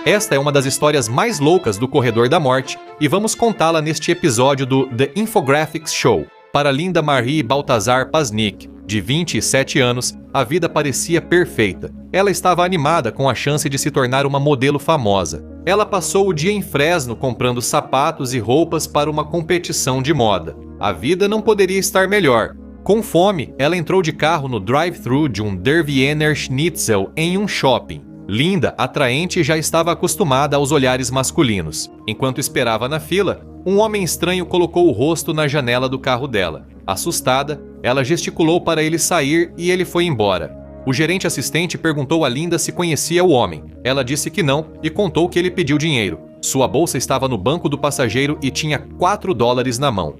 Esta é uma das histórias mais loucas do Corredor da Morte e vamos contá-la neste episódio do The Infographics Show. Para Linda Marie Baltazar Paznick, de 27 anos, a vida parecia perfeita. Ela estava animada com a chance de se tornar uma modelo famosa. Ela passou o dia em Fresno comprando sapatos e roupas para uma competição de moda. A vida não poderia estar melhor. Com fome, ela entrou de carro no drive-thru de um Der Wiener Schnitzel em um shopping. Linda, atraente, já estava acostumada aos olhares masculinos. Enquanto esperava na fila, um homem estranho colocou o rosto na janela do carro dela. Assustada, ela gesticulou para ele sair e ele foi embora. O gerente assistente perguntou a Linda se conhecia o homem. Ela disse que não e contou que ele pediu dinheiro. Sua bolsa estava no banco do passageiro e tinha $4 na mão.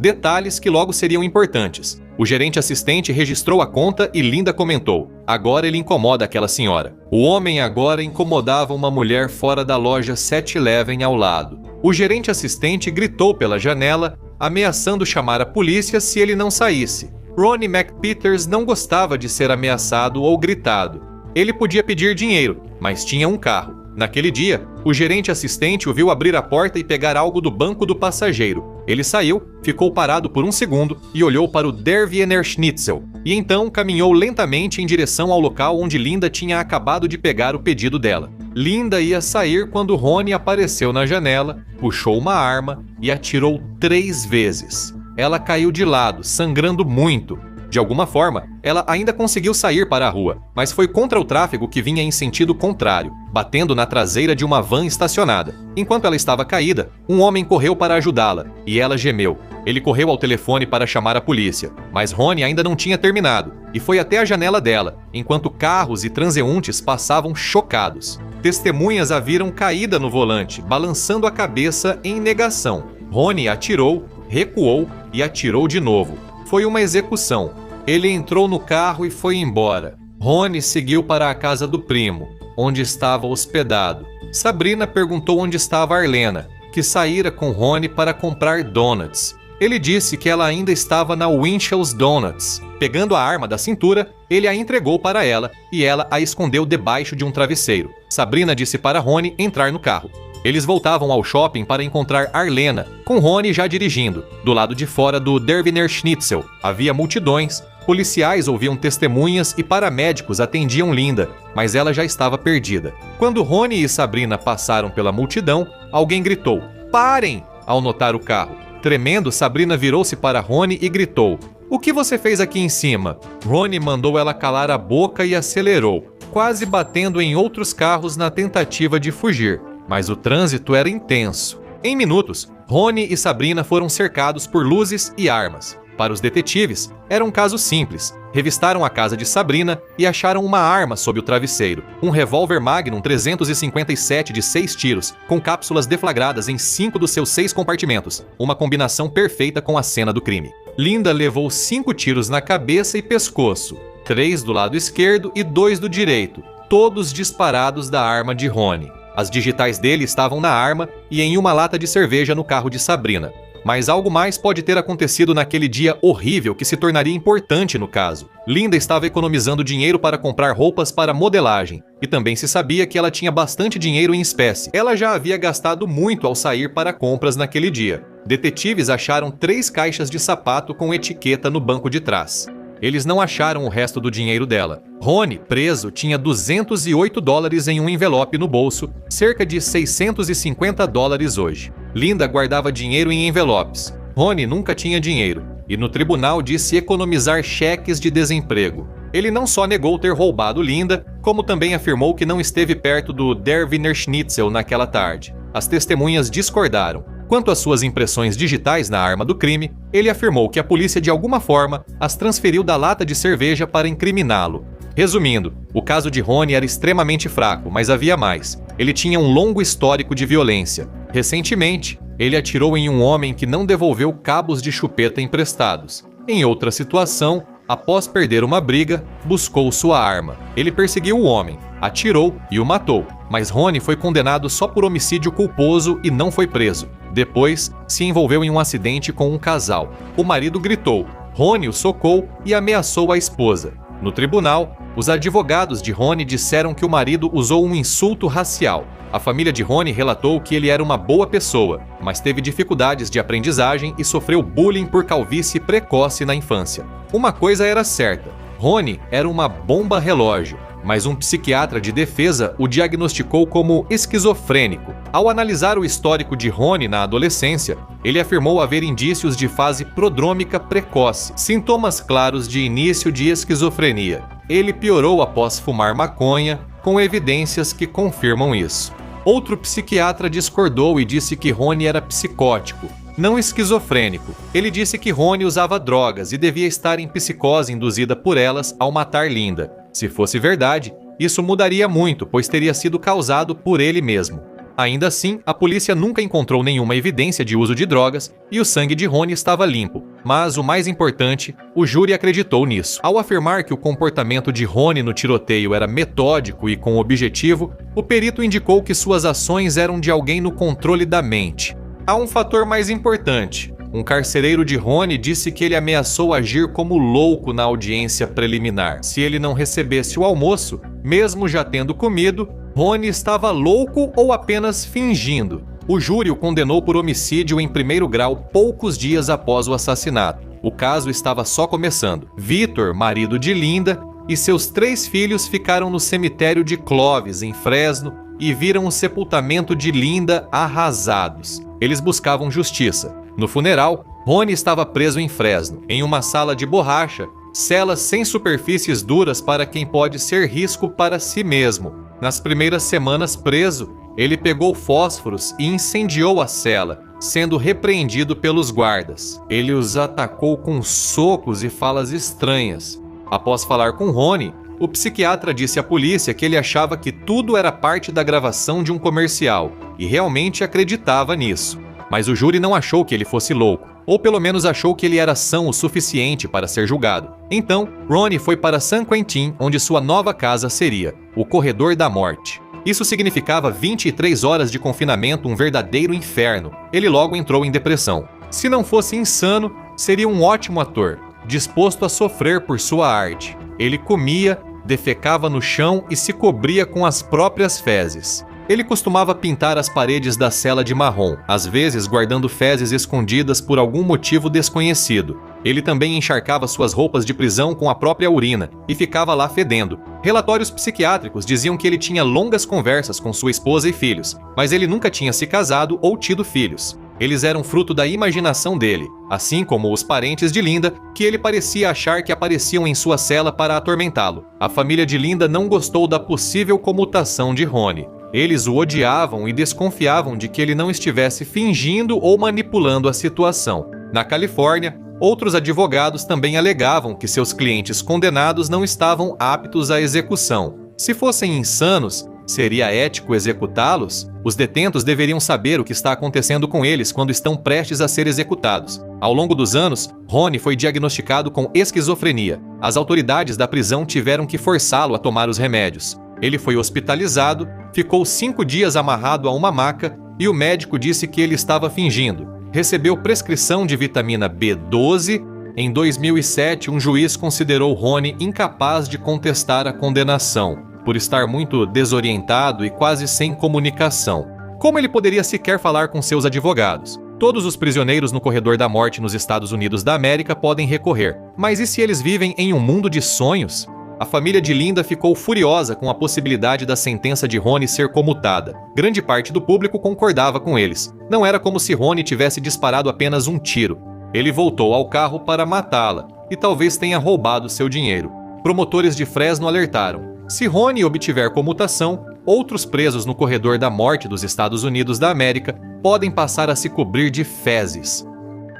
Detalhes que logo seriam importantes. O gerente assistente registrou a conta e Linda comentou: agora ele incomoda aquela senhora. O homem agora incomodava uma mulher fora da loja 7-Eleven ao lado. O gerente assistente gritou pela janela, ameaçando chamar a polícia se ele não saísse. Ronnie McPeters não gostava de ser ameaçado ou gritado. Ele podia pedir dinheiro, mas tinha um carro. Naquele dia, o gerente assistente o viu abrir a porta e pegar algo do banco do passageiro. Ele saiu, ficou parado por um segundo e olhou para o Der Wiener Schnitzel, e então caminhou lentamente em direção ao local onde Linda tinha acabado de pegar o pedido dela. Linda ia sair quando Ronnie apareceu na janela, puxou uma arma e atirou 3 vezes. Ela caiu de lado, sangrando muito. De alguma forma, ela ainda conseguiu sair para a rua, mas foi contra o tráfego que vinha em sentido contrário, batendo na traseira de uma van estacionada. Enquanto ela estava caída, um homem correu para ajudá-la, e ela gemeu. Ele correu ao telefone para chamar a polícia, mas Ronnie ainda não tinha terminado, e foi até a janela dela, enquanto carros e transeuntes passavam chocados. Testemunhas a viram caída no volante, balançando a cabeça em negação. Ronnie atirou, recuou e atirou de novo. Foi uma execução. Ele entrou no carro e foi embora. Ronnie seguiu para a casa do primo, onde estava hospedado. Sabrina perguntou onde estava Arlena, que saíra com Ronnie para comprar donuts. Ele disse que ela ainda estava na Winchell's Donuts. Pegando a arma da cintura, ele a entregou para ela e ela a escondeu debaixo de um travesseiro. Sabrina disse para Ronnie entrar no carro. Eles voltavam ao shopping para encontrar Arlena, com Ronnie já dirigindo. Do lado de fora do Der Wiener Schnitzel, havia multidões, policiais ouviam testemunhas e paramédicos atendiam Linda, mas ela já estava perdida. Quando Ronnie e Sabrina passaram pela multidão, alguém gritou: "Parem!" ao notar o carro. Tremendo, Sabrina virou-se para Ronnie e gritou: "O que você fez aqui em cima?" Ronnie mandou ela calar a boca e acelerou, quase batendo em outros carros na tentativa de fugir. Mas o trânsito era intenso. Em minutos, Ronnie e Sabrina foram cercados por luzes e armas. Para os detetives, era um caso simples. Revistaram a casa de Sabrina e acharam uma arma sob o travesseiro. Um revólver Magnum 357 de 6 tiros, com cápsulas deflagradas em 5 dos seus 6 compartimentos. Uma combinação perfeita com a cena do crime. Linda levou 5 tiros na cabeça e pescoço. 3 do lado esquerdo e 2 do direito, todos disparados da arma de Ronnie. As digitais dele estavam na arma e em uma lata de cerveja no carro de Sabrina. Mas algo mais pode ter acontecido naquele dia horrível que se tornaria importante no caso. Linda estava economizando dinheiro para comprar roupas para modelagem, e também se sabia que ela tinha bastante dinheiro em espécie. Ela já havia gastado muito ao sair para compras naquele dia. Detetives acharam 3 caixas de sapato com etiqueta no banco de trás. Eles não acharam o resto do dinheiro dela. Ronnie, preso, tinha $208 em um envelope no bolso, cerca de $650 hoje. Linda guardava dinheiro em envelopes. Ronnie nunca tinha dinheiro, e no tribunal disse economizar cheques de desemprego. Ele não só negou ter roubado Linda, como também afirmou que não esteve perto do Der Wiener Schnitzel naquela tarde. As testemunhas discordaram. Quanto às suas impressões digitais na arma do crime, ele afirmou que a polícia de alguma forma as transferiu da lata de cerveja para incriminá-lo. Resumindo, o caso de Ronnie era extremamente fraco, mas havia mais. Ele tinha um longo histórico de violência. Recentemente, ele atirou em um homem que não devolveu cabos de chupeta emprestados. Em outra situação, após perder uma briga, buscou sua arma. Ele perseguiu o homem, atirou e o matou, mas Ronnie foi condenado só por homicídio culposo e não foi preso. Depois, se envolveu em um acidente com um casal. O marido gritou, Ronnie o socou e ameaçou a esposa. No tribunal, Os advogados de Rony disseram que o marido usou um insulto racial. A família de Rony relatou que ele era uma boa pessoa, mas teve dificuldades de aprendizagem e sofreu bullying por calvície precoce na infância. Uma coisa era certa: Rony era uma bomba relógio, mas um psiquiatra de defesa o diagnosticou como esquizofrênico. Ao analisar o histórico de Rony na adolescência, ele afirmou haver indícios de fase prodrômica precoce, sintomas claros de início de esquizofrenia. Ele piorou após fumar maconha, com evidências que confirmam isso. Outro psiquiatra discordou e disse que Rony era psicótico, não esquizofrênico. Ele disse que Rony usava drogas e devia estar em psicose induzida por elas ao matar Linda. Se fosse verdade, isso mudaria muito, pois teria sido causado por ele mesmo. Ainda assim, a polícia nunca encontrou nenhuma evidência de uso de drogas e o sangue de Rony estava limpo. Mas o mais importante, o júri acreditou nisso. Ao afirmar que o comportamento de Rony no tiroteio era metódico e com objetivo, o perito indicou que suas ações eram de alguém no controle da mente. Há um fator mais importante. Um carcereiro de Rony disse que ele ameaçou agir como louco na audiência preliminar. Se ele não recebesse o almoço, mesmo já tendo comido, Rony estava louco ou apenas fingindo. O júri o condenou por homicídio em primeiro grau poucos dias após o assassinato. O caso estava só começando. Vitor, marido de Linda, e seus 3 filhos ficaram no cemitério de Clovis, em Fresno, e viram o sepultamento de Linda arrasados. Eles buscavam justiça. No funeral, Rony estava preso em Fresno, em uma sala de borracha, celas sem superfícies duras para quem pode ser risco para si mesmo. Nas primeiras semanas preso, ele pegou fósforos e incendiou a cela, sendo repreendido pelos guardas. Ele os atacou com socos e falas estranhas. Após falar com Rony, o psiquiatra disse à polícia que ele achava que tudo era parte da gravação de um comercial e realmente acreditava nisso. Mas o júri não achou que ele fosse louco, ou pelo menos achou que ele era são o suficiente para ser julgado. Então, Rony foi para San Quentin, onde sua nova casa seria o Corredor da Morte. Isso significava 23 horas de confinamento, um verdadeiro inferno. Ele logo entrou em depressão. Se não fosse insano, seria um ótimo ator, disposto a sofrer por sua arte. Ele comia, defecava no chão e se cobria com as próprias fezes. Ele costumava pintar as paredes da cela de marrom, às vezes guardando fezes escondidas por algum motivo desconhecido. Ele também encharcava suas roupas de prisão com a própria urina e ficava lá fedendo. Relatórios psiquiátricos diziam que ele tinha longas conversas com sua esposa e filhos, mas ele nunca tinha se casado ou tido filhos. Eles eram fruto da imaginação dele, assim como os parentes de Linda, que ele parecia achar que apareciam em sua cela para atormentá-lo. A família de Linda não gostou da possível comutação de Rony. Eles o odiavam e desconfiavam de que ele não estivesse fingindo ou manipulando a situação. Na Califórnia, outros advogados também alegavam que seus clientes condenados não estavam aptos à execução. Se fossem insanos, seria ético executá-los? Os detentos deveriam saber o que está acontecendo com eles quando estão prestes a ser executados. Ao longo dos anos, Rony foi diagnosticado com esquizofrenia. As autoridades da prisão tiveram que forçá-lo a tomar os remédios. Ele foi hospitalizado, ficou 5 dias amarrado a uma maca e o médico disse que ele estava fingindo. Recebeu prescrição de vitamina B12. Em 2007, um juiz considerou Rony incapaz de contestar a condenação, por estar muito desorientado e quase sem comunicação. Como ele poderia sequer falar com seus advogados? Todos os prisioneiros no Corredor da Morte nos Estados Unidos da América podem recorrer. Mas e se eles vivem em um mundo de sonhos? A família de Linda ficou furiosa com a possibilidade da sentença de Rony ser comutada. Grande parte do público concordava com eles. Não era como se Rony tivesse disparado apenas um tiro. Ele voltou ao carro para matá-la e talvez tenha roubado seu dinheiro. Promotores de Fresno alertaram: se Rony obtiver comutação, outros presos no Corredor da Morte dos Estados Unidos da América podem passar a se cobrir de fezes.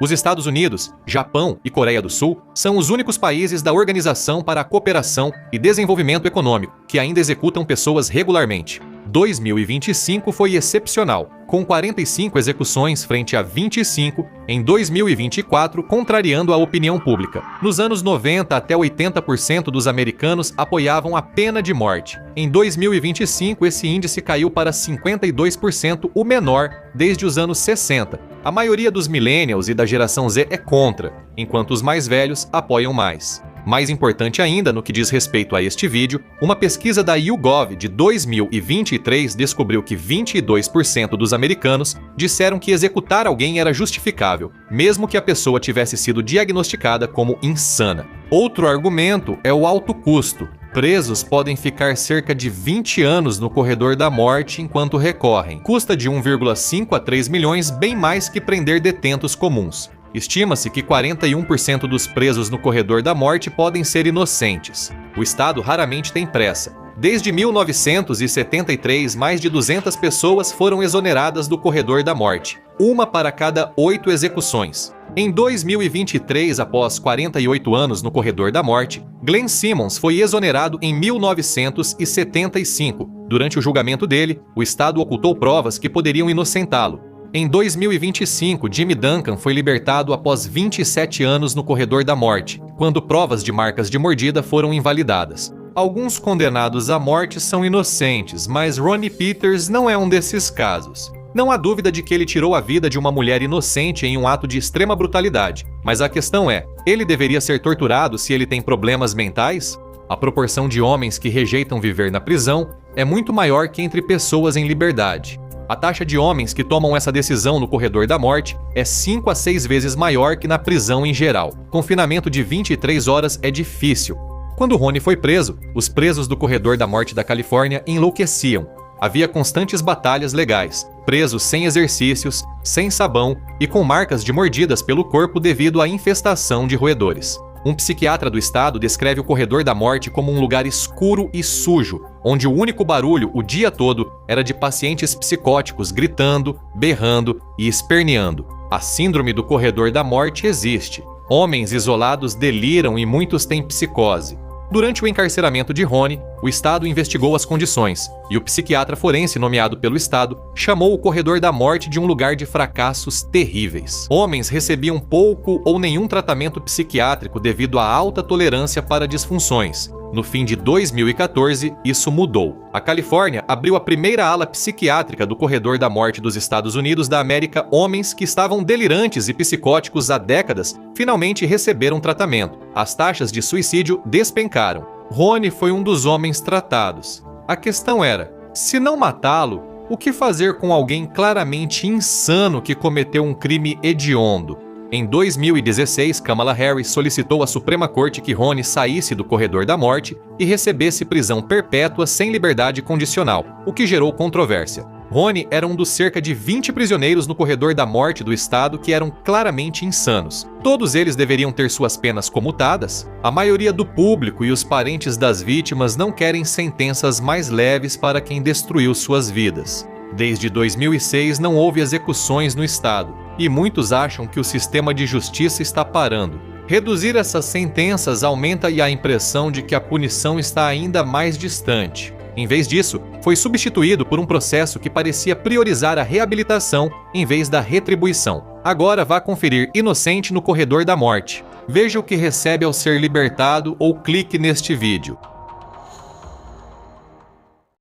Os Estados Unidos, Japão e Coreia do Sul são os únicos países da Organização para a Cooperação e Desenvolvimento Econômico que ainda executam pessoas regularmente. 2025 foi excepcional, com 45 execuções frente a 25 em 2024, contrariando a opinião pública. Nos anos 90, até 80% dos americanos apoiavam a pena de morte. Em 2025, esse índice caiu para 52%, o menor desde os anos 60. A maioria dos millennials e da geração Z é contra, enquanto os mais velhos apoiam mais. Mais importante ainda no que diz respeito a este vídeo, uma pesquisa da YouGov de 2023 descobriu que 22% dos americanos disseram que executar alguém era justificável, mesmo que a pessoa tivesse sido diagnosticada como insana. Outro argumento é o alto custo. Presos podem ficar cerca de 20 anos no corredor da morte enquanto recorrem. Custa de 1,5 a 3 milhões, bem mais que prender detentos comuns. Estima-se que 41% dos presos no corredor da morte podem ser inocentes. O Estado raramente tem pressa. Desde 1973, mais de 200 pessoas foram exoneradas do corredor da morte, uma para cada 8 execuções. Em 2023, após 48 anos no corredor da morte, Glenn Simmons foi exonerado em 1975. Durante o julgamento dele, o Estado ocultou provas que poderiam inocentá-lo. Em 2025, Jimmy Duncan foi libertado após 27 anos no corredor da morte, quando provas de marcas de mordida foram invalidadas. Alguns condenados à morte são inocentes, mas Ronnie Peters não é um desses casos. Não há dúvida de que ele tirou a vida de uma mulher inocente em um ato de extrema brutalidade, mas a questão é, ele deveria ser torturado se ele tem problemas mentais? A proporção de homens que rejeitam viver na prisão é muito maior que entre pessoas em liberdade. A taxa de homens que tomam essa decisão no corredor da morte é 5 a 6 vezes maior que na prisão em geral. Confinamento de 23 horas é difícil. Quando Ronnie foi preso, os presos do corredor da morte da Califórnia enlouqueciam. Havia constantes batalhas legais, presos sem exercícios, sem sabão e com marcas de mordidas pelo corpo devido à infestação de roedores. Um psiquiatra do estado descreve o corredor da morte como um lugar escuro e sujo, onde o único barulho o dia todo era de pacientes psicóticos gritando, berrando e esperneando. A síndrome do corredor da morte existe. Homens isolados deliram e muitos têm psicose. Durante o encarceramento de Ronnie, o Estado investigou as condições, e o psiquiatra forense nomeado pelo Estado chamou o corredor da morte de um lugar de fracassos terríveis. Homens recebiam pouco ou nenhum tratamento psiquiátrico devido à alta tolerância para disfunções. No fim de 2014, isso mudou. A Califórnia abriu a primeira ala psiquiátrica do corredor da morte dos Estados Unidos da América. Homens que estavam delirantes e psicóticos há décadas finalmente receberam tratamento. As taxas de suicídio despencaram. Ronnie foi um dos homens tratados. A questão era, se não matá-lo, o que fazer com alguém claramente insano que cometeu um crime hediondo? Em 2016, Kamala Harris solicitou à Suprema Corte que Ronnie saísse do corredor da morte e recebesse prisão perpétua sem liberdade condicional, o que gerou controvérsia. Ronnie era um dos cerca de 20 prisioneiros no corredor da morte do estado que eram claramente insanos. Todos eles deveriam ter suas penas comutadas? A maioria do público e os parentes das vítimas não querem sentenças mais leves para quem destruiu suas vidas. Desde 2006 não houve execuções no estado, e muitos acham que o sistema de justiça está parando. Reduzir essas sentenças aumenta a impressão de que a punição está ainda mais distante. Em vez disso, foi substituído por um processo que parecia priorizar a reabilitação em vez da retribuição. Agora vá conferir Inocente no Corredor da Morte. Veja o que recebe ao ser libertado ou clique neste vídeo.